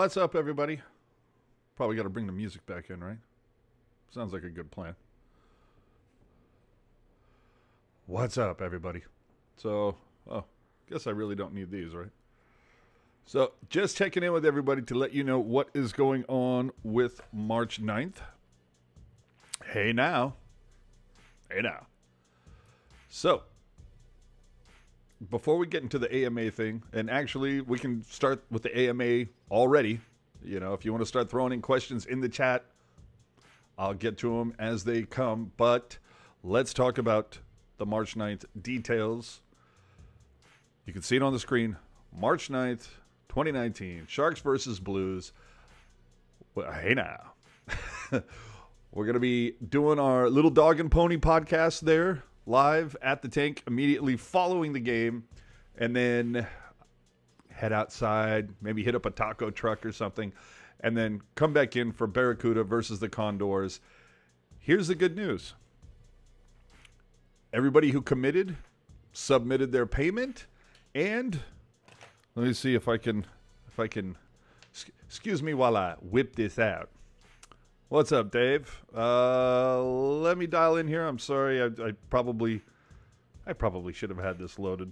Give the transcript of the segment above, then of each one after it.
What's up, everybody? Probably got to bring the music back in, right? Sounds like a good plan. What's up, everybody? So, guess I really don't need these, right? So, just checking in with everybody to let you know what is going on with March 9th. Hey now. Hey now. So, before we get into the AMA thing, and actually we can start with the AMA already. You know, if you want to start throwing in questions in the chat, I'll get to them as they come. But let's talk about the March 9th details. You can see it on the screen. March 9th, 2019, Sharks versus Blues. Well, hey now. We're going to be doing our Little Dog and Pony podcast there, live at the tank, immediately following the game, and then head outside, maybe hit up a taco truck or something, and then come back in for Barracuda versus the Condors. Here's the good news. Everybody who committed submitted their payment, and let me see if I can, excuse me while I whip this out. What's up, Dave? Let me dial in here. I'm sorry. I probably should have had this loaded.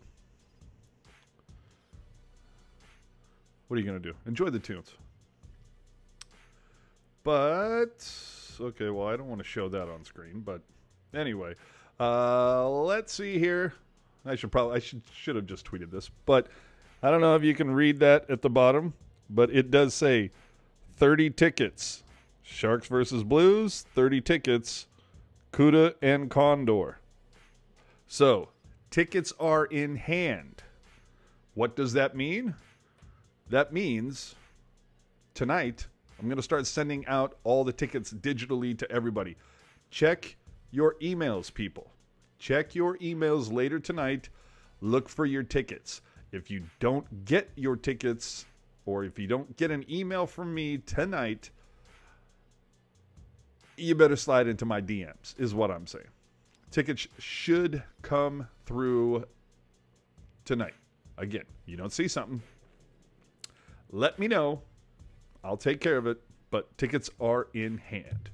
What are you going to do? Enjoy the tunes. But, okay, well, I don't want to show that on screen. But anyway, let's see here. I should have just tweeted this. But I don't know if you can read that at the bottom. But it does say 30 tickets. Sharks versus Blues, 30 tickets, CUDA and Condor. So, tickets are in hand. What does that mean? That means tonight, I'm going to start sending out all the tickets digitally to everybody. Check your emails, people. Check your emails later tonight. Look for your tickets. If you don't get your tickets, or if you don't get an email from me tonight, you better slide into my DMs, is what I'm saying. Tickets should come through tonight. Again, you don't see something, let me know. I'll take care of it, but tickets are in hand.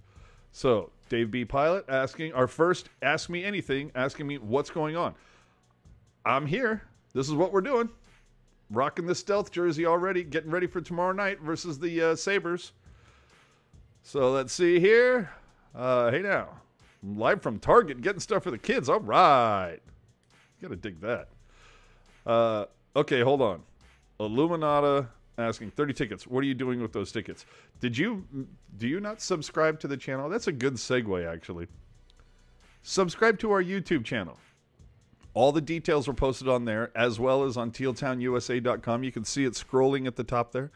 So, Dave B. Pilot asking, our first Ask Me Anything, asking me what's going on. I'm here. This is what we're doing. Rocking the stealth jersey already, getting ready for tomorrow night versus the Sabres. So let's see here. Hey now, I'm live from Target getting stuff for the kids. All right. Gotta dig that. Okay, hold on. Illuminata asking 30 tickets. What are you doing with those tickets? Do you not subscribe to the channel? That's a good segue, actually. Subscribe to our YouTube channel. All the details are posted on there, as well as on TealTownUSA.com. You can see it scrolling at the top there.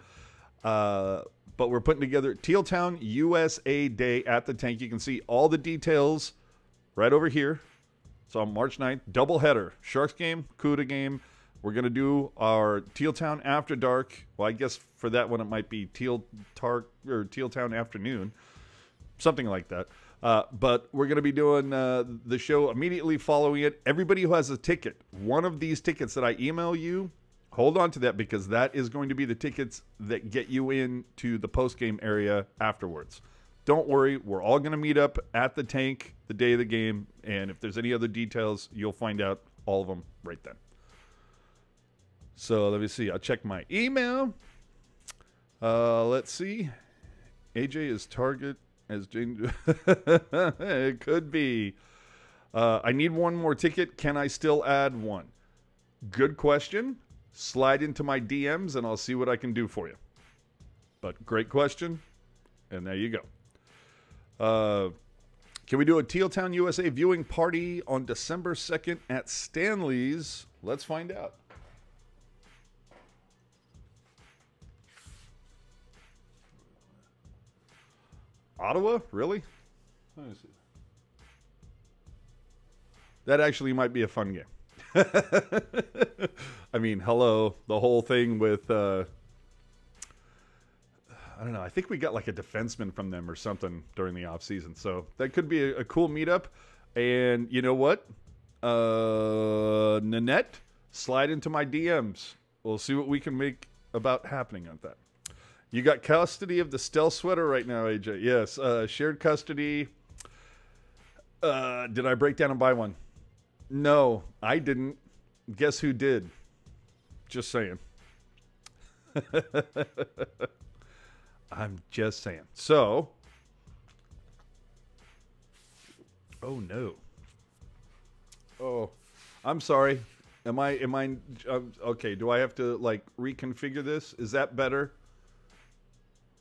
But we're putting together Tealtown USA Day at the tank. You can see all the details right over here. It's on March 9th. Doubleheader. Sharks game, CUDA game. We're going to do our Tealtown After Dark. Well, I guess for that one it might be Tealtown Afternoon. Something like that. But we're going to be doing the show immediately following it. Everybody who has a ticket, one of these tickets that I email you, hold on to that, because that is going to be the tickets that get you into the post-game area afterwards. Don't worry. We're all going to meet up at the tank the day of the game. And if there's any other details, you'll find out all of them right then. So let me see. I'll check my email. Let's see. AJ is Target as Jane. It could be. I need one more ticket. Can I still add one? Good question. Slide into my DMs and I'll see what I can do for you. But great question. And there you go. Can we do a Tealtown USA viewing party on December 2nd at Stanley's? Let's find out. Ottawa? Really? Let me see. That actually might be a fun game. I mean, hello, the whole thing with, I don't know, I think we got like a defenseman from them or something during the offseason. So that could be a cool meetup. And you know what? Nanette, slide into my DMs. We'll see what we can make about happening on that. You got custody of the stealth sweater right now, AJ. Yes. Shared custody. Did I break down and buy one? No, I didn't. Guess who did? Just saying. I'm just saying. So, oh no. Oh, I'm sorry. Am I okay, do I have to like reconfigure this? Is that better?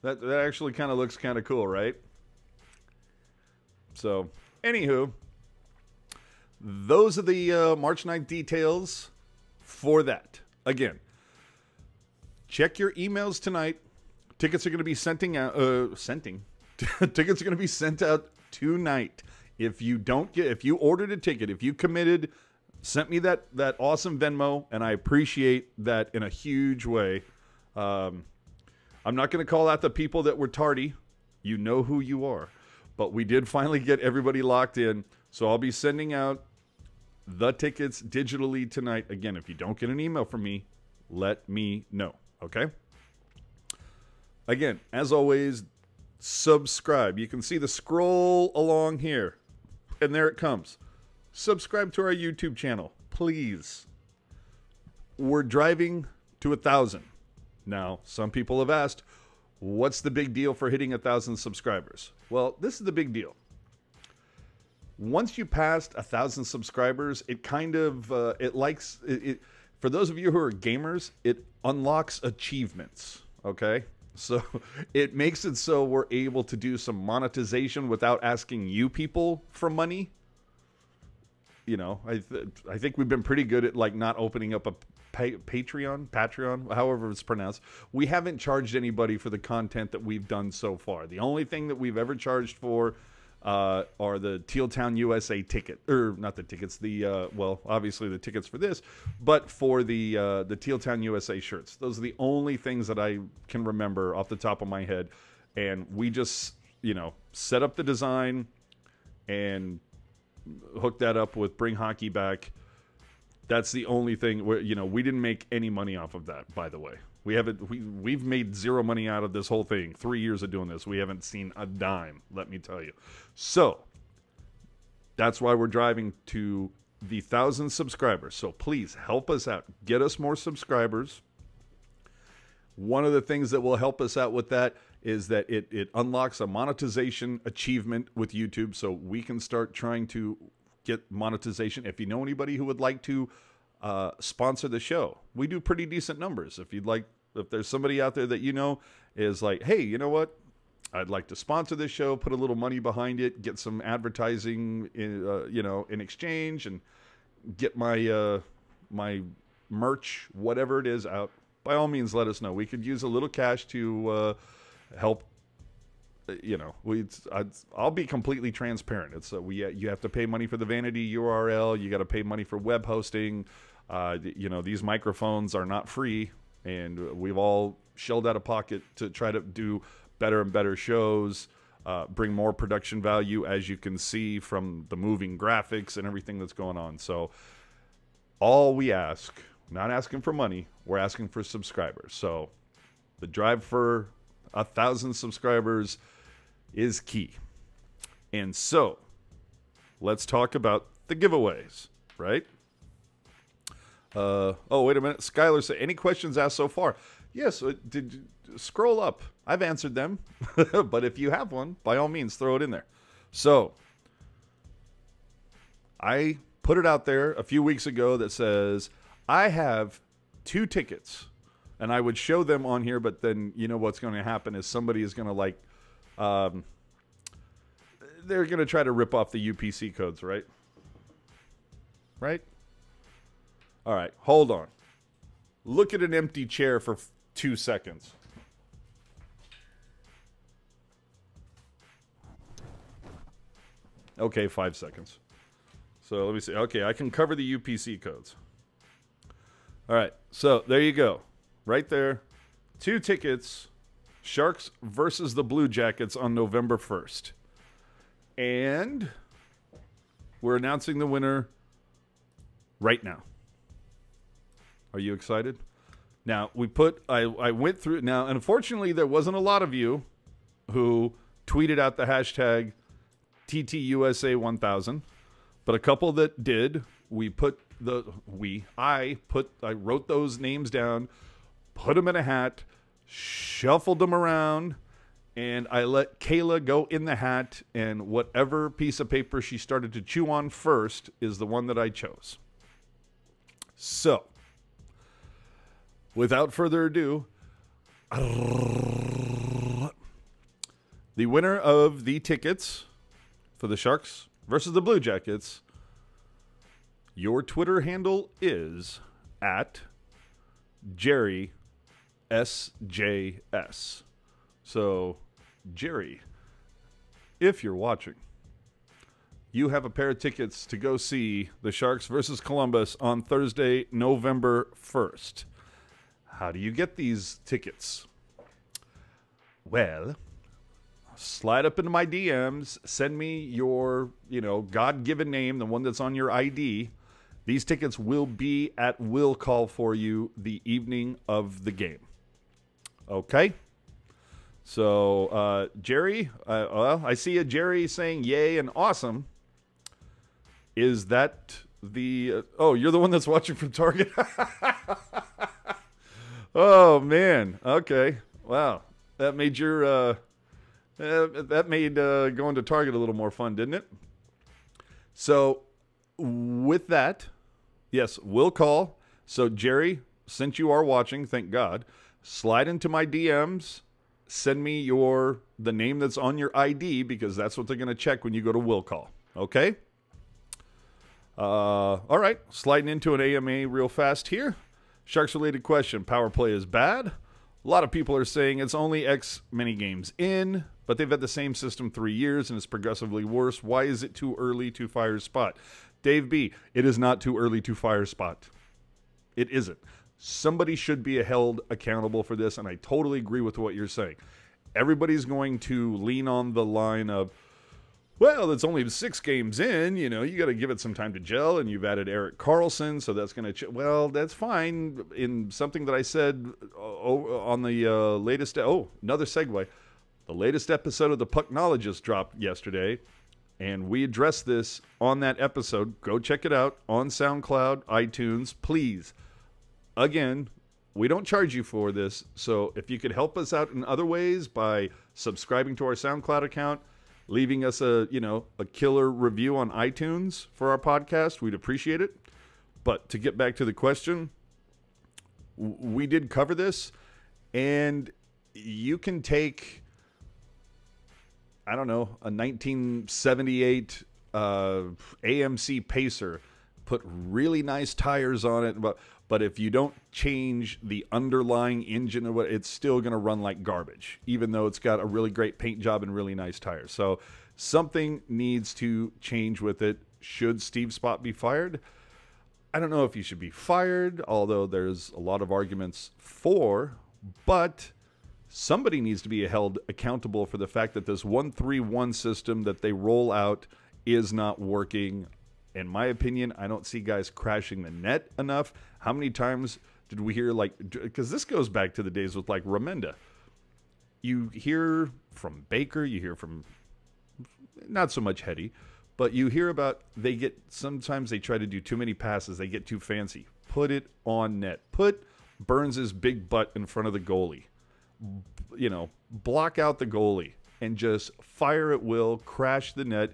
That actually kind of looks kind of cool, right? So, anywho, those are the March 9th details for that. Again, check your emails tonight. Tickets are going to be tickets are going to be sent out tonight. If you ordered a ticket, if you committed, sent me that awesome Venmo, and I appreciate that in a huge way. I'm not going to call out the people that were tardy. You know who you are. But we did finally get everybody locked in. So I'll be sending out the tickets digitally tonight. Again, if you don't get an email from me, let me know. Okay? Again, as always, subscribe. You can see the scroll along here. And there it comes. Subscribe to our YouTube channel, please. We're driving to 1,000. Now, some people have asked, what's the big deal for hitting 1,000 subscribers? Well, this is the big deal. Once you passed 1,000 subscribers, it kind of, for those of you who are gamers, it unlocks achievements, okay? So it makes it so we're able to do some monetization without asking you people for money. You know, I think we've been pretty good at like not opening up a Patreon, however it's pronounced. We haven't charged anybody for the content that we've done so far. The only thing that we've ever charged for are the TealTownUSA ticket, or not the tickets, well, obviously the tickets for this, but for the TealTownUSA shirts. Those are the only things that I can remember off the top of my head. And we just, set up the design and hook that up with Bring Hockey Back. That's the only thing where, we didn't make any money off of that, by the way. We've made zero money out of this whole thing. 3 years of doing this. We haven't seen a dime, let me tell you. So, that's why we're driving to the 1,000 subscribers. So please help us out. Get us more subscribers. One of the things that will help us out with that is that it unlocks a monetization achievement with YouTube, so we can start trying to get monetization. If you know anybody who would like to sponsor the show, we do pretty decent numbers. If there's somebody out there that is like, hey, you know what? I'd like to sponsor this show, put a little money behind it, get some advertising, in exchange, and get my my merch, whatever it is, out. By all means, let us know. We could use a little cash to help. I'll be completely transparent. It's you have to pay money for the vanity URL. You got to pay money for web hosting. These microphones are not free, and we've all shelled out of pocket to try to do better and better shows, bring more production value, as you can see from the moving graphics and everything that's going on. So all we ask, not asking for money, we're asking for subscribers. So the drive for 1,000 subscribers is key. And so let's talk about the giveaways, right? Oh, wait a minute. Skylar said, any questions asked so far? Yes. Scroll up. I've answered them. But if you have one, by all means, throw it in there. So I put it out there a few weeks ago that says, I have 2 tickets. And I would show them on here, but then what's going to happen is somebody is going to they're going to try to rip off the UPC codes, right? Right? All right, hold on. Look at an empty chair for 2 seconds. Okay, 5 seconds. So let me see. Okay, I can cover the UPC codes. All right, so there you go. Right there. 2 tickets. Sharks versus the Blue Jackets on November 1st. And we're announcing the winner right now. Are you excited? Now, I went through. Now, unfortunately, there wasn't a lot of you who tweeted out the hashtag TTUSA1000, but a couple that did. I wrote those names down, put them in a hat, shuffled them around, and I let Kayla go in the hat, and whatever piece of paper she started to chew on first is the one that I chose. So, without further ado, the winner of the tickets for the Sharks versus the Blue Jackets, your Twitter handle is at Jerry SJS. So, Jerry, if you're watching, you have a pair of tickets to go see the Sharks versus Columbus on Thursday, November 1st. How do you get these tickets? Well, slide up into my DMs, send me your, God-given name, the one that's on your ID. These tickets will be at will call for you the evening of the game. Okay? So, Jerry, I see a Jerry saying yay and awesome. Is that the... you're the one that's watching from Target? Oh, man. Okay. Wow. That made your... that made going to Target a little more fun, didn't it? So, with that, yes, we'll call. So, Jerry, since you are watching, thank God, slide into my DMs, send me the name that's on your ID, because that's what they're going to check when you go to will call. Okay? All right, sliding into an AMA real fast here. Sharks-related question. Power play is bad. A lot of people are saying it's only X many games in, but they've had the same system 3 years, and it's progressively worse. Why is it too early to fire Spot? Dave B., it is not too early to fire Spot. It isn't. Somebody should be held accountable for this, and I totally agree with what you're saying. Everybody's going to lean on the line of, well, it's only 6 games in, you got to give it some time to gel, and you've added Erik Karlsson, so that's going to... Well, that's fine. In something that I said on the latest... another segue. The latest episode of the Pucknologist dropped yesterday, and we addressed this on that episode. Go check it out on SoundCloud, iTunes, please. Again, we don't charge you for this, so if you could help us out in other ways by subscribing to our SoundCloud account, leaving us a killer review on iTunes for our podcast, we'd appreciate it. But to get back to the question, we did cover this, and you can take, I don't know, a 1978 AMC Pacer, put really nice tires on it, but if you don't change the underlying engine, it's still going to run like garbage, even though it's got a really great paint job and really nice tires. So something needs to change with it. Should Steve Spott be fired? I don't know if he should be fired, although there's a lot of arguments for, but somebody needs to be held accountable for the fact that this 1-3-1 system that they roll out is not working. In my opinion, I don't see guys crashing the net enough. How many times did we hear, because this goes back to the days with, Remenda. You hear from Baker, you hear from, not so much Hetty, but you hear about sometimes they try to do too many passes, they get too fancy. Put it on net. Put Burns' big butt in front of the goalie. Block out the goalie and just fire at will, crash the net.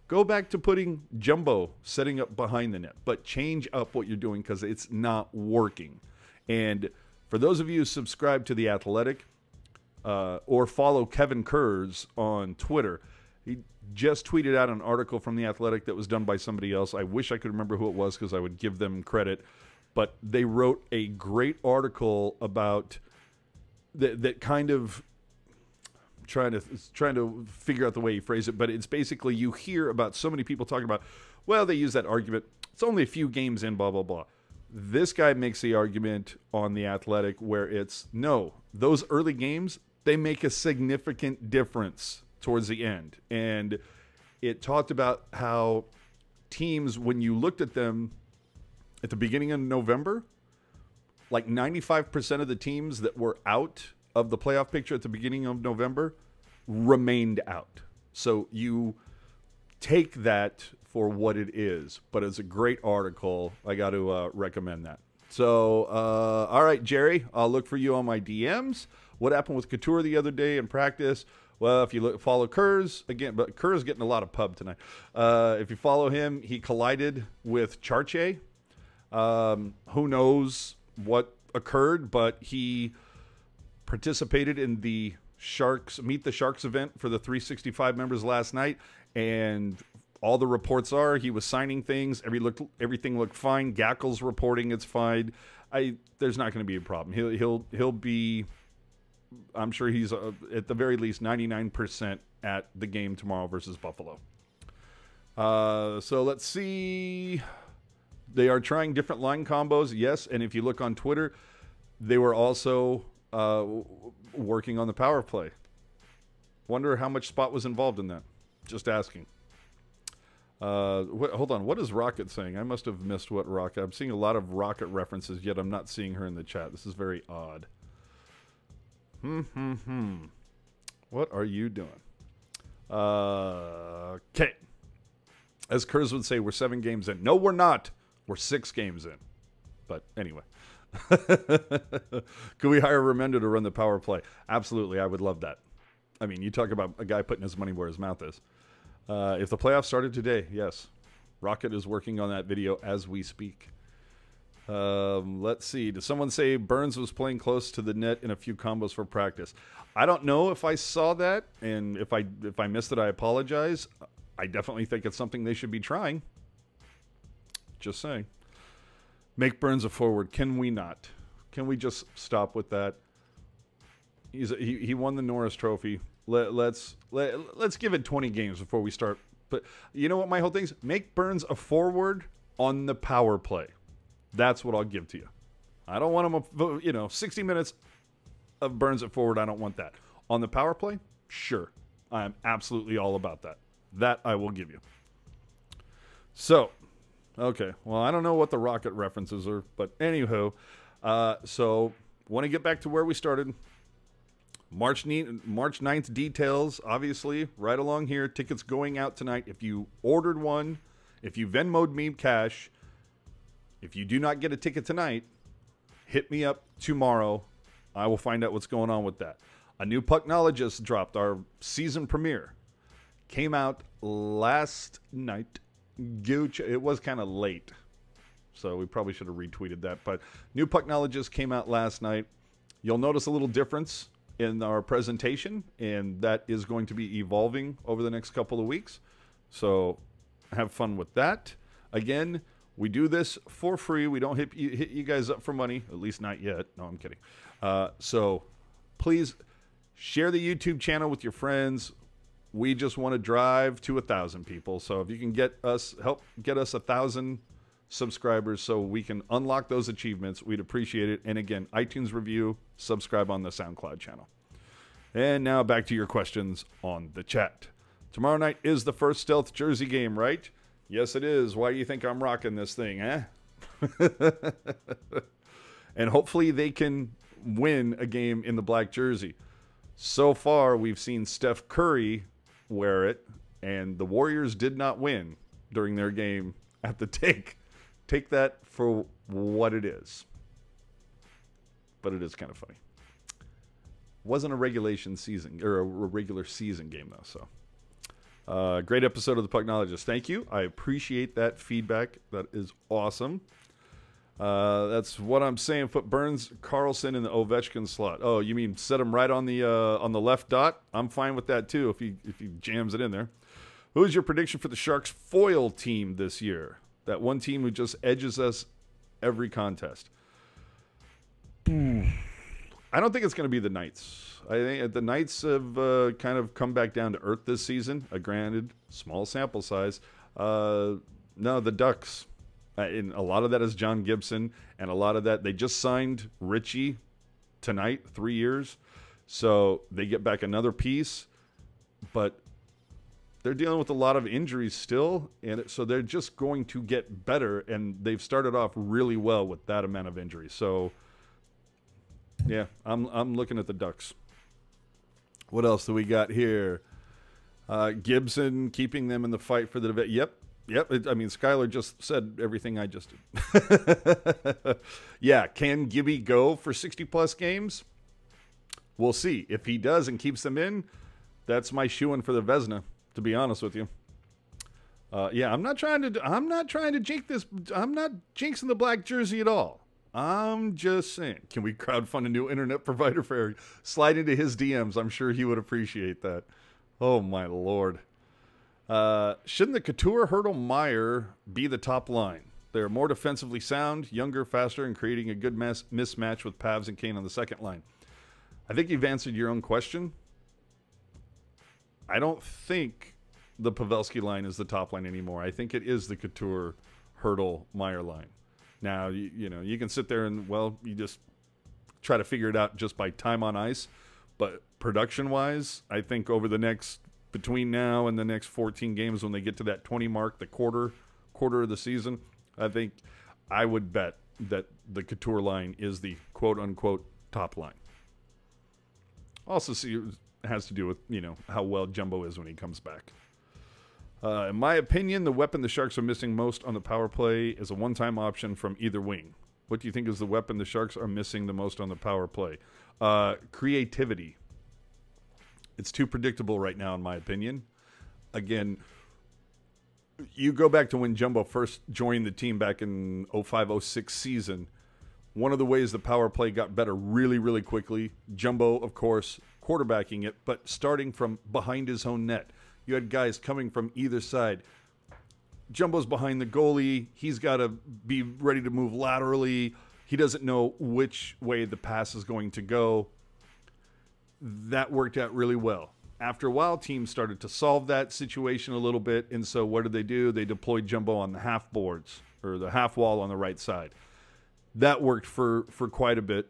Go back to putting Jumbo setting up behind the net, but change up what you're doing because it's not working. And for those of you who subscribe to The Athletic or follow Kevin Kurz on Twitter, he just tweeted out an article from The Athletic that was done by somebody else. I wish I could remember who it was because I would give them credit. But they wrote a great article about that kind of... trying to figure out the way you phrase it, but it's basically you hear about so many people talking about, well, they use that argument, it's only a few games in, blah, blah, blah. This guy makes the argument on The Athletic where it's, no, those early games, they make a significant difference towards the end. And it talked about how teams, when you looked at them at the beginning of November, like 95% of the teams that were out of the playoff picture at the beginning of November remained out. So you take that for what it is, but it's a great article. I got to recommend that. So, all right, Jerry, I'll look for you on my DMs. What happened with Couture the other day in practice? Well, if you follow Kurz, again, but Kurz getting a lot of pub tonight. If you follow him, he collided with Charche. Who knows what occurred, but he participated in the Meet the Sharks event for the 365 members last night, and all the reports are he was signing things. Everything looked fine. Gackel's reporting it's fine. There's not going to be a problem. He'll be. I'm sure he's at the very least 99% at the game tomorrow versus Buffalo. So let's see. They are trying different line combos, yes. And if you look on Twitter, they were also working on the power play. Wonder how much Spot was involved in that. Just asking. Hold on. What is Rocket saying? I must have missed what Rocket. I'm seeing a lot of Rocket references, yet I'm not seeing her in the chat. This is very odd. What are you doing? Okay. As Kurz would say, we're 7 games in. No, we're not. We're 6 games in. But anyway. Could we hire Remendo to run the power play? Absolutely. I would love that. I mean, you talk about a guy putting his money where his mouth is. If the playoffs started today, yes. Rocket is working on that video as we speak. Let's see. Did someone say Burns was playing close to the net in a few combos for practice? I don't know if I saw that, and if I missed it, I apologize. I definitely think it's something they should be trying. Just saying. Make Burns a forward. Can we not? Can we just stop with that? He won the Norris Trophy. Let's give it 20 games before we start. But you know what my whole thing is? Make Burns a forward on the power play. That's what I'll give to you. I don't want him, 60 minutes of Burns at forward. I don't want that. On the power play, sure. I am absolutely all about that. That I will give you. So, okay. Well, I don't know what the Rocket references are, but anywho, so want to get back to where we started. March 9th details, obviously, right along here. Tickets going out tonight. If you ordered one, if you Venmo'd me cash, if you do not get a ticket tonight, hit me up tomorrow. I will find out what's going on with that. A new Pucknologist dropped. Our season premiere came out last night. Gooch. It was kind of late, so we probably should have retweeted that. But new Pucknologist came out last night. You'll notice a little difference in our presentation, and that is going to be evolving over the next couple of weeks. So have fun with that. Again, we do this for free. We don't hit you guys up for money, at least not yet. No, I'm kidding. So please share the YouTube channel with your friends. We just want to drive to 1,000 people. So if you can help get us 1,000 subscribers so we can unlock those achievements, we'd appreciate it. And again, iTunes review, subscribe on the SoundCloud channel. And now back to your questions on the chat. Tomorrow night is the first Stealth Jersey game, right? Yes, it is. Why do you think I'm rocking this thing, eh? And hopefully they can win a game in the black jersey. So far, we've seen Steph Curry wear it, and the Warriors did not win during their game at the Take. Take that for what it is. But it is kind of funny. Wasn't a regulation season, or a regular season game, though, so. Great episode of the Pucknologist. Thank you. I appreciate that feedback. That is awesome. That's what I'm saying. Put Burns, Carlson in the Ovechkin slot. Oh, you mean set him right on the left dot? I'm fine with that too if he jams it in there. Who's your prediction for the Sharks foil team this year? That one team who just edges us every contest. I don't think it's going to be the Knights. I think the Knights have kind of come back down to earth this season. Granted, small sample size. No, the Ducks. And a lot of that is John Gibson, and a lot of that, they just signed Richie tonight, 3 years. So they get back another piece, but they're dealing with a lot of injuries still, and so they're just going to get better, and they've started off really well with that amount of injuries. So Yeah, I'm looking at the Ducks. What else do we got here? Gibson keeping them in the fight for the division. Yep. I mean, Skylar just said everything I just did. Yeah, can Gibby go for 60-plus games? We'll see. If he does and keeps them in, that's my shoo-in for the Vezina, to be honest with you. Yeah, I'm not trying to jinx this. I'm not jinxing the black jersey at all. I'm just saying, can we crowdfund a new internet provider for Eric? Slide into his DMs. I'm sure he would appreciate that. Oh, my Lord. Shouldn't the Couture, Hurdle, Meyer be the top line? They're more defensively sound, younger, faster, and creating a good mismatch with Pavs and Kane on the second line. I think you've answered your own question. I don't think the Pavelski line is the top line anymore. I think it is the Couture, Hurdle, Meyer line. Now, you know, you can sit there and, well, you just try to figure it out just by time on ice. But production-wise, I think over the next, between now and the next 14 games when they get to that 20 mark, the quarter of the season, I think I would bet that the Couture line is the quote-unquote top line. Also, see, it has to do with, you know, how well Jumbo is when he comes back. In my opinion, the weapon the Sharks are missing most on the power play is a one-time option from either wing. What do you think is the weapon the Sharks are missing the most on the power play? Creativity. It's too predictable right now, in my opinion. Again, you go back to when Jumbo first joined the team back in 05-06 season. One of the ways the power play got better really, really quickly, Jumbo, of course, quarterbacking it, but starting from behind his own net. You had guys coming from either side. Jumbo's behind the goalie. He's got to be ready to move laterally. He doesn't know which way the pass is going to go. That worked out really well. After a while, teams started to solve that situation a little bit, and so what did they do? They deployed Jumbo on the half boards, or the half wall on the right side. That worked for quite a bit,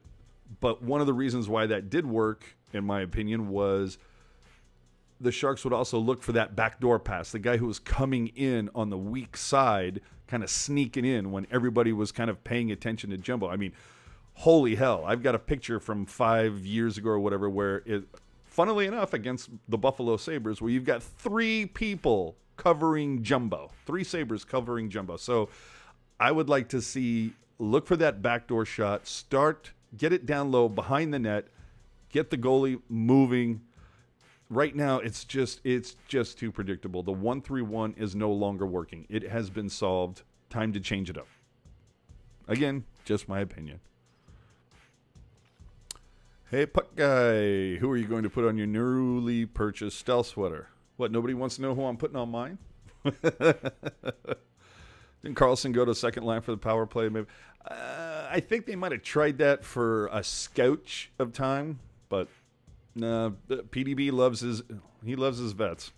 but one of the reasons why that did work, in my opinion, was the Sharks would also look for that backdoor pass, the guy who was coming in on the weak side, kind of sneaking in when everybody was kind of paying attention to Jumbo. I mean, holy hell. I've got a picture from 5 years ago or whatever where, funnily enough, against the Buffalo Sabres, where you've got 3 people covering Jumbo, 3 Sabres covering Jumbo. So I would like to see, look for that backdoor shot, get it down low behind the net, get the goalie moving. Right now, it's just too predictable. The 1-3-1 is no longer working. It has been solved. Time to change it up. Again, just my opinion. Hey, Puck Guy, who are you going to put on your newly purchased stealth sweater? What, nobody wants to know who I'm putting on mine? Didn't Carlson go to second line for the power play? Maybe. I think they might have tried that for a scotch of time, but no, PDB loves his vets.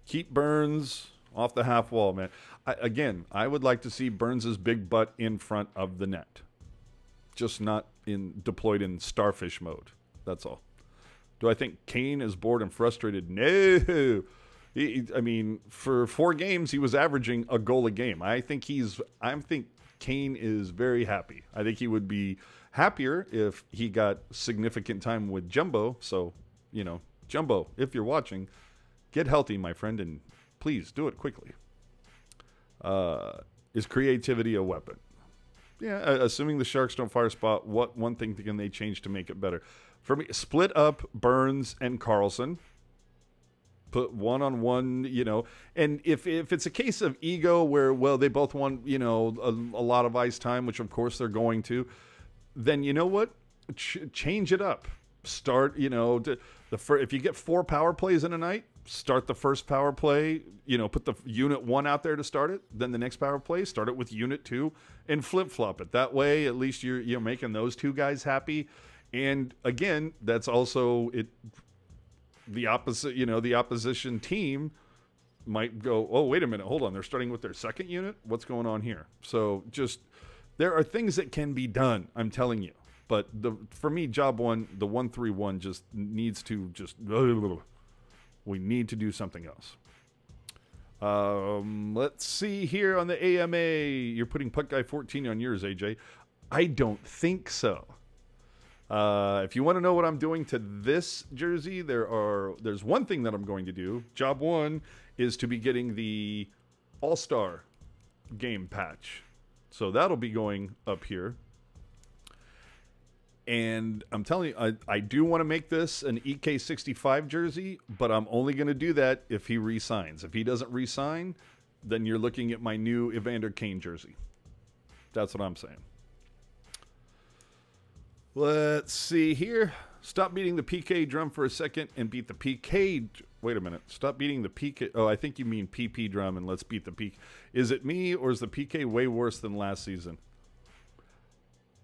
Keep Burns off the half wall, man. I would like to see Burns' big butt in front of the net. Just not deployed in starfish mode. That's all. Do I think Kane is bored and frustrated? No. I mean, for 4 games, he was averaging a goal a game. I think Kane is very happy. I think he would be happier if he got significant time with Jumbo. So, you know, Jumbo, if you're watching, get healthy, my friend, and please do it quickly. Is creativity a weapon? Yeah, assuming the Sharks don't fire spot, what one thing can they change to make it better? For me, split up Burns and Carlson. Put one-on-one, you know. And if it's a case of ego where, well, they both want, you know, a lot of ice time, which of course they're going to, then you know what? Change it up. Start, you know, if you get 4 power plays in a night, start the first power play, you know, put the unit 1 out there to start it. Then the next power play, start it with unit 2 and flip-flop it. That way, at least you're making those 2 guys happy. And again, that's also the opposite, you know, the opposition team might go, oh, wait a minute, hold on. They're starting with their second unit. What's going on here? So just, there are things that can be done, I'm telling you. But for me, job 1, the 1-3-1 just needs to we need to do something else. Let's see here on the AMA. You're putting Puck Guy 14 on yours, AJ. I don't think so. If you want to know what I'm doing to this jersey, there's one thing that I'm going to do. Job one is to be getting the All-Star game patch. So that'll be going up here. And I'm telling you, I do want to make this an EK65 jersey, but I'm only going to do that if he re-signs. If he doesn't re-sign, then you're looking at my new Evander Kane jersey. That's what I'm saying. Let's see here. Stop beating the PK drum for a second and beat the PK. Wait a minute. Stop beating the PK. Oh, I think you mean PP drum, and let's beat the PK. Is it me, or is the PK way worse than last season?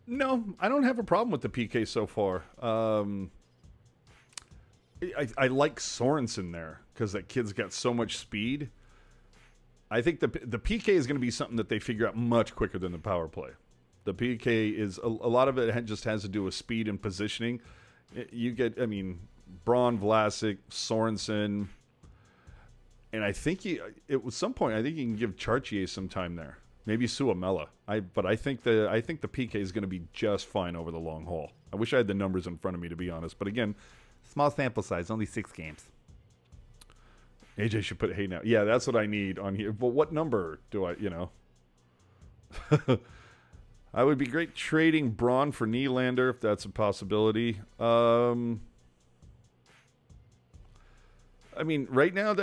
No, I don't have a problem with the PK so far. I like Sorensen there because that kid's got so much speed. I think the PK is going to be something that they figure out much quicker than the power play. The PK is a lot of it just has to do with speed and positioning. You get, I mean, Braun, Vlasic, Sorensen, and I think at some point I think you can give Chartier some time there. Maybe Suomela. But I think the PK is going to be just fine over the long haul. I wish I had the numbers in front of me, to be honest. But again, small sample size, only 6 games. AJ should put hey now. Yeah, that's what I need on here. But what number do I, I would be great trading Braun for Nylander if that's a possibility. I mean, right now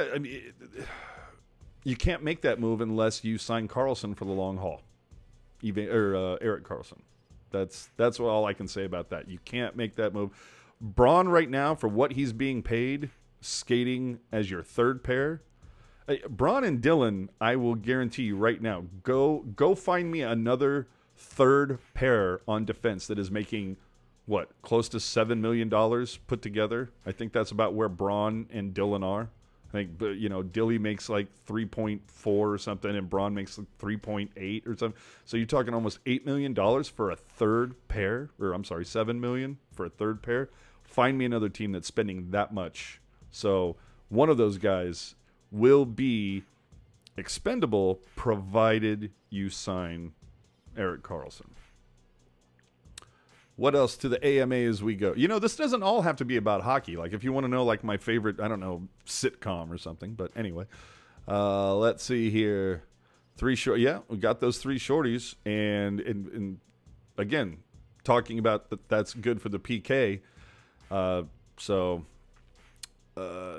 you can't make that move unless you sign Karlsson for the long haul. Erik Karlsson. That's all I can say about that. You can't make that move. Braun right now, for what he's being paid, skating as your third pair. Braun and Dylan, I will guarantee you right now, go find me another third pair on defense that is making, what, close to $7 million put together. I think that's about where Braun and Dylan are. I think, Dilly makes like 3.4 or something, and Braun makes like 3.8 or something. So you're talking almost $8 million for a third pair, or I'm sorry, $7 million for a third pair. Find me another team that's spending that much. So one of those guys will be expendable, provided you sign Erik Karlsson. What else to the AMA as we go? This doesn't all have to be about hockey. Like, if you want to know, like, my favorite, I don't know, sitcom or something. But anyway, let's see here. Yeah, we got those 3 shorties. And again, talking about that's good for the PK.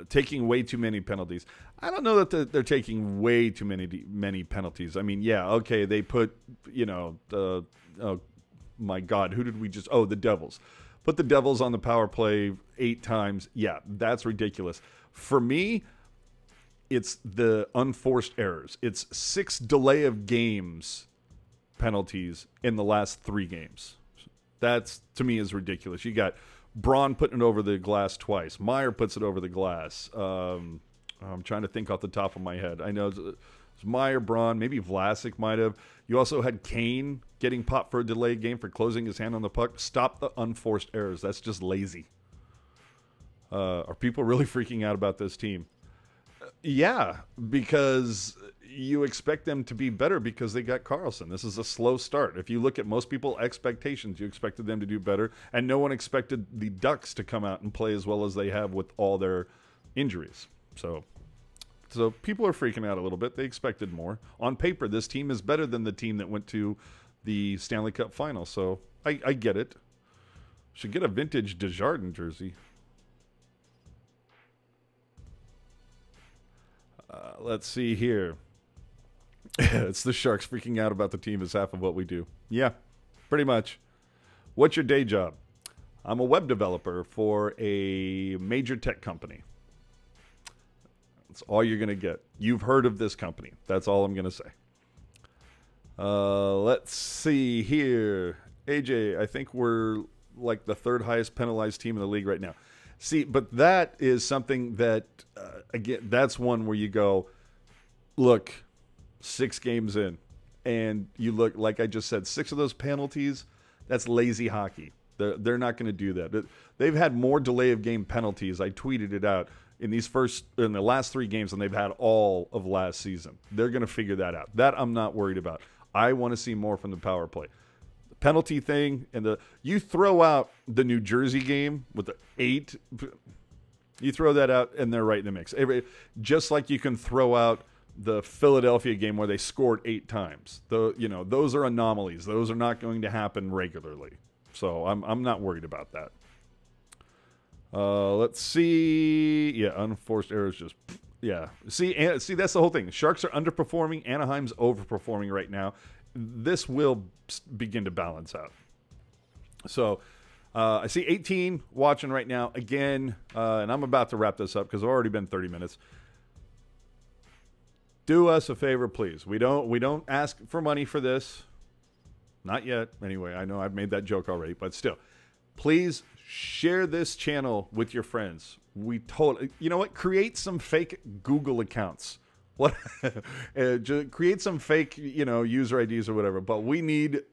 Taking way too many penalties. I don't know that they're taking way too many penalties. I mean, yeah, okay, they put, my God, who did we just... Oh, the Devils. Put the Devils on the power play 8 times. Yeah, that's ridiculous. For me, it's the unforced errors. It's 6 delay of games penalties in the last 3 games. That's, to me, is ridiculous. You got Braun putting it over the glass twice. Meyer puts it over the glass. I'm trying to think off the top of my head. I know it's Meyer, Braun, maybe Vlasic might have. You also had Kane getting popped for a delayed game for closing his hand on the puck. Stop the unforced errors. That's just lazy. Are people really freaking out about this team? Yeah, because you expect them to be better because they got Karlsson. This is a slow start. If you look at most people's expectations, you expected them to do better, and no one expected the Ducks to come out and play as well as they have with all their injuries. So people are freaking out a little bit. They expected more. On paper, this team is better than the team that went to the Stanley Cup final, so I get it. Should get a vintage Desjardins jersey. Let's see here. It's the Sharks freaking out about the team is half of what we do. Yeah, pretty much. What's your day job? I'm a web developer for a major tech company. That's all you're going to get. You've heard of this company. That's all I'm going to say. Let's see here. AJ, I think we're like the 3rd highest penalized team in the league right now. See, but that is something that, again, that's one where you go, look, 6 games in, and you look, like I just said, 6 of those penalties, that's lazy hockey. They're not going to do that. They've had more delay of game penalties. I tweeted it out in the last 3 games than they've had all of last season. They're going to figure that out. That I'm not worried about. I want to see more from the power play. The penalty thing and you throw out the New Jersey game with the 8. You throw that out and they're right in the mix. Just like you can throw out the Philadelphia game where they scored 8 times. Those are anomalies. Those are not going to happen regularly. So I'm not worried about that. Let's see. Yeah, unforced errors just... Yeah. See, that's the whole thing. Sharks are underperforming. Anaheim's overperforming right now. This will begin to balance out. So I see 18 watching right now. Again, and I'm about to wrap this up because it's already been 30 minutes. Do us a favor, please. We don't ask for money for this. Not yet. Anyway, I know I've made that joke already, but still. Please share this channel with your friends. You know what? Create some fake Google accounts. Just create some fake, user IDs or whatever. But we need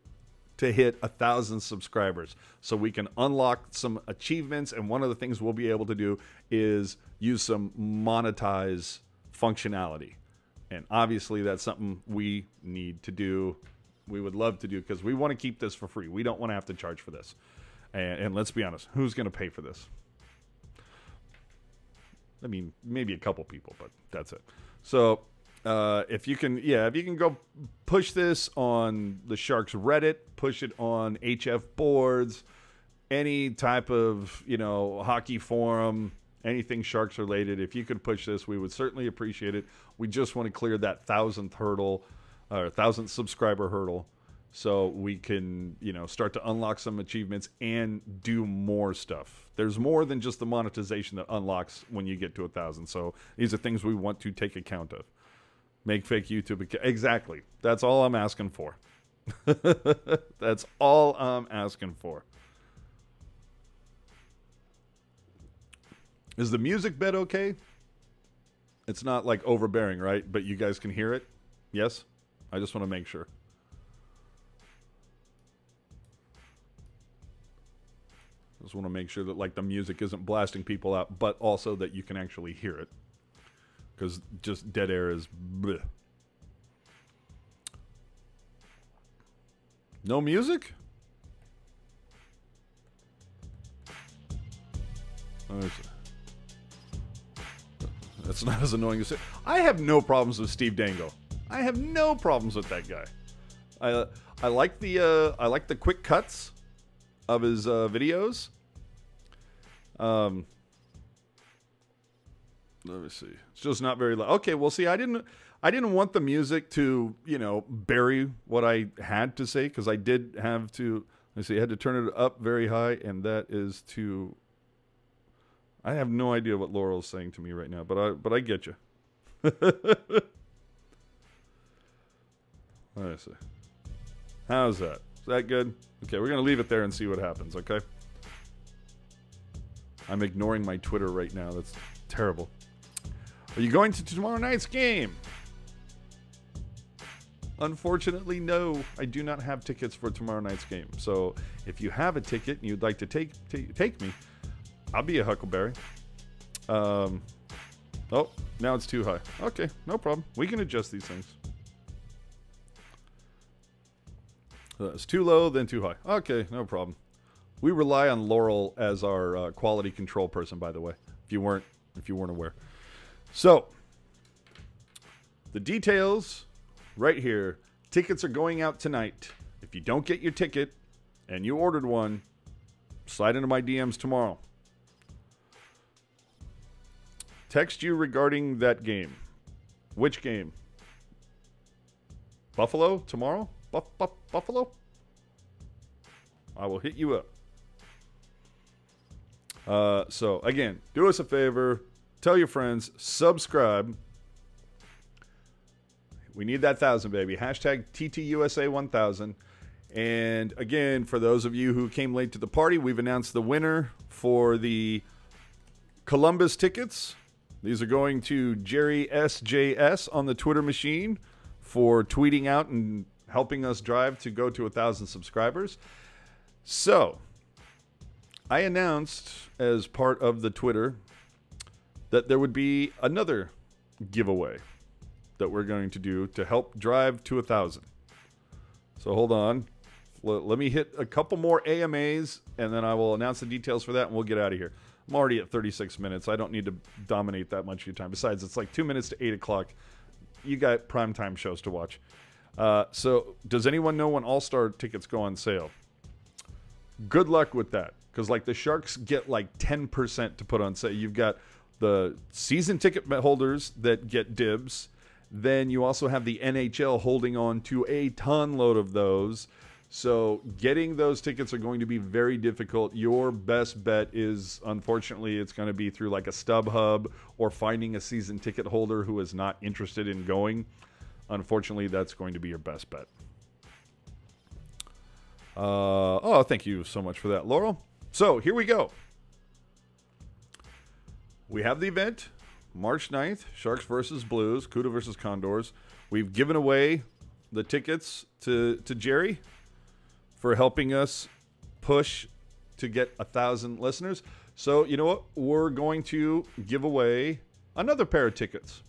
to hit 1,000 subscribers so we can unlock some achievements. And one of the things we'll be able to do is use some monetize functionality. And obviously that's something we need to do. We would love to do because we want to keep this for free. We don't want to have to charge for this. And let's be honest, who's going to pay for this? I mean, maybe a couple people, but that's it. So if you can go push this on the Sharks Reddit, push it on HF boards, any type of, hockey forum, anything Sharks related. If you could push this, we would certainly appreciate it. We just want to clear that 1,000th hurdle, or 1,000th subscriber hurdle, so we can, start to unlock some achievements and do more stuff. There's more than just the monetization that unlocks when you get to 1,000. So these are things we want to take account of. Make fake YouTube. Exactly. That's all I'm asking for. That's all I'm asking for. Is the music bed okay? It's not like overbearing, right? But you guys can hear it? Yes? I just want to make sure. Just want to make sure that like the music isn't blasting people out, but also that you can actually hear it. Because just dead air is bleh. No music? That's not as annoying as it. I have no problems with Steve Dangle. I have no problems with that guy. I like the quick cuts of his videos. Let me see. It's just not very loud. Okay, well, see, I didn't want the music to, bury what I had to say, because I did have to. Let's see. I had to turn it up very high, and that is to. I have no idea what Laurel's saying to me right now, but I get you. Let's see. How's that? Is that good? Okay, we're going to leave it there and see what happens, okay? I'm ignoring my Twitter right now. That's terrible. Are you going to tomorrow night's game? Unfortunately, no. I do not have tickets for tomorrow night's game. So if you have a ticket and you'd like to take me, I'll be a Huckleberry. Oh, now it's too high. Okay, no problem. We can adjust these things. It's too low, then too high. Okay, no problem. We rely on Laurel as our quality control person, by the way, if you weren't aware. So, the details right here. Tickets are going out tonight. If you don't get your ticket and you ordered one, slide into my DMs tomorrow. Text you regarding that game. Which game? Buffalo tomorrow? Buffalo? I will hit you up. So, again, do us a favor. Tell your friends. Subscribe. We need that 1,000, baby. Hashtag TTUSA1000. And, again, for those of you who came late to the party, we've announced the winner for the Columbus tickets. These are going to Jerry SJS on the Twitter machine for tweeting out and helping us drive to go to 1,000 subscribers. So, I announced as part of the Twitter that there would be another giveaway that we're going to do to help drive to 1,000. So hold on. Let me hit a couple more AMAs, and then I will announce the details for that, and we'll get out of here. I'm already at 36 minutes. I don't need to dominate that much of your time. Besides, it's like 2 minutes to 8 o'clock. You got primetime shows to watch. So does anyone know when All-Star tickets go on sale? Good luck with that, because like the Sharks get like 10% to put on sale. You've got the season ticket holders that get dibs. Then you also have the NHL holding on to a ton load of those. So getting those tickets are going to be very difficult. Your best bet is, unfortunately, it's going to be through like a StubHub or finding a season ticket holder who is not interested in going. Unfortunately, that's going to be your best bet. Oh, thank you so much for that, Laurel. So here we go. We have the event, March 9th, Sharks versus Blues, CUDA versus Condors. We've given away the tickets to Jerry for helping us push to get 1,000 listeners. So, you know what? We're going to give away another pair of tickets.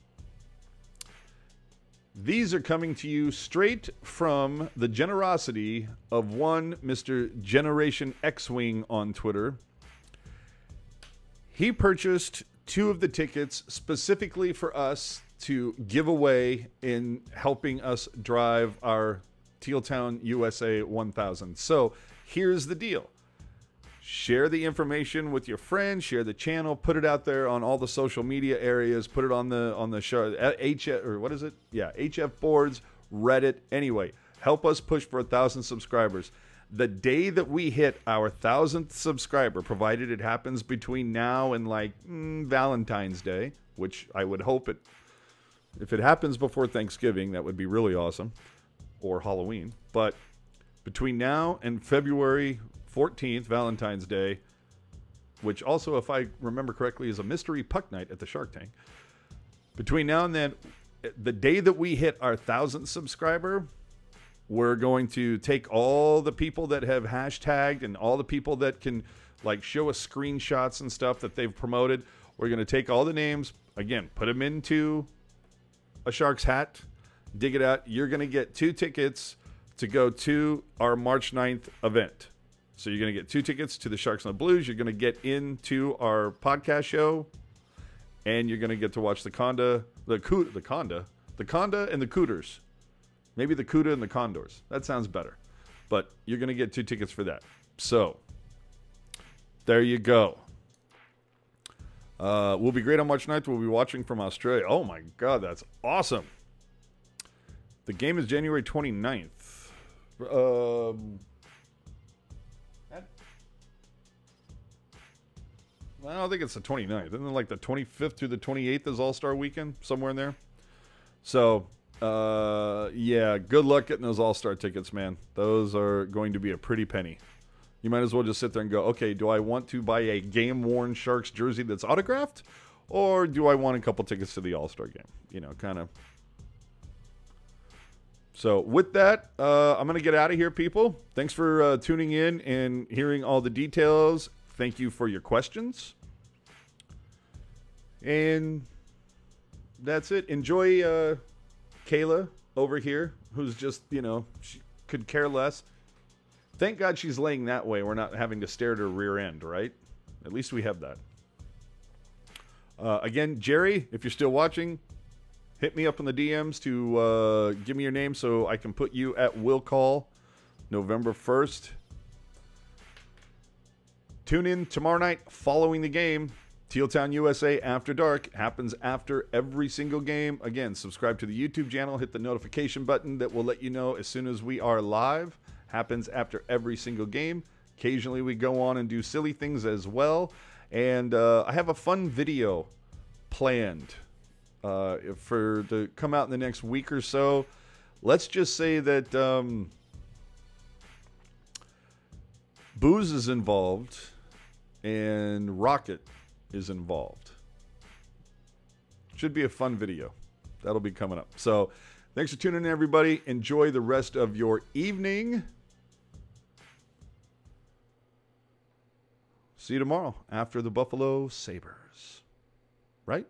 These are coming to you straight from the generosity of one Mr. Generation X-Wing on Twitter. He purchased 2 of the tickets specifically for us to give away in helping us drive our TealTownUSA 1000. So here's the deal. Share the information with your friends, share the channel, put it out there on all the social media areas, put it on the show, HF, or what is it? Yeah, HF boards, Reddit. Anyway, help us push for 1,000 subscribers. The day that we hit our 1,000th subscriber, provided it happens between now and like Valentine's Day, which I would hope it, if it happens before Thanksgiving, that would be really awesome, or Halloween. But between now and February 14th, Valentine's Day, which also, if I remember correctly, is a mystery puck night at the Shark Tank. Between now and then, the day that we hit our 1,000th subscriber, we're going to take all the people that have hashtagged and all the people that can like show us screenshots and stuff that they've promoted. We're going to take all the names, again, put them into a Sharks hat, dig it out. You're going to get 2 tickets to go to our March 9th event. So you're going to get 2 tickets to the Sharks and the Blues. You're going to get into our podcast show, and you're going to get to watch the Conda and the Cooters. Maybe the CUDA and the Condors. That sounds better. But you're going to get 2 tickets for that. So there you go. We'll be great on March 9th. We'll be watching from Australia. Oh, my God. That's awesome. The game is January 29th. I don't think it's the 29th. Isn't it like the 25th through the 28th is All-Star Weekend? Somewhere in there. So, yeah, good luck getting those All-Star tickets, man. Those are going to be a pretty penny. You might as well just sit there and go, okay, do I want to buy a game-worn Sharks jersey that's autographed? Or do I want a couple tickets to the All-Star game? You know, kind of. So, with that, I'm going to get out of here, people. Thanks for tuning in and hearing all the details. Thank you for your questions. And that's it. Enjoy Kayla over here, who's just, you know, she could care less. Thank God she's laying that way. We're not having to stare at her rear end, right? At least we have that. Again, Jerry, if you're still watching, hit me up in the DMs to give me your name so I can put you at will call November 1st. Tune in tomorrow night following the game. TealTownUSA After Dark happens after every single game. Again, subscribe to the YouTube channel. Hit the notification button that will let you know as soon as we are live. Happens after every single game. Occasionally we go on and do silly things as well. And I have a fun video planned for to come out in the next week or so. Let's just say that Booze is involved and Rocket is involved. Should be a fun video. That'll be coming up. So thanks for tuning in, everybody. Enjoy the rest of your evening. See you tomorrow after the Buffalo Sabres. Right?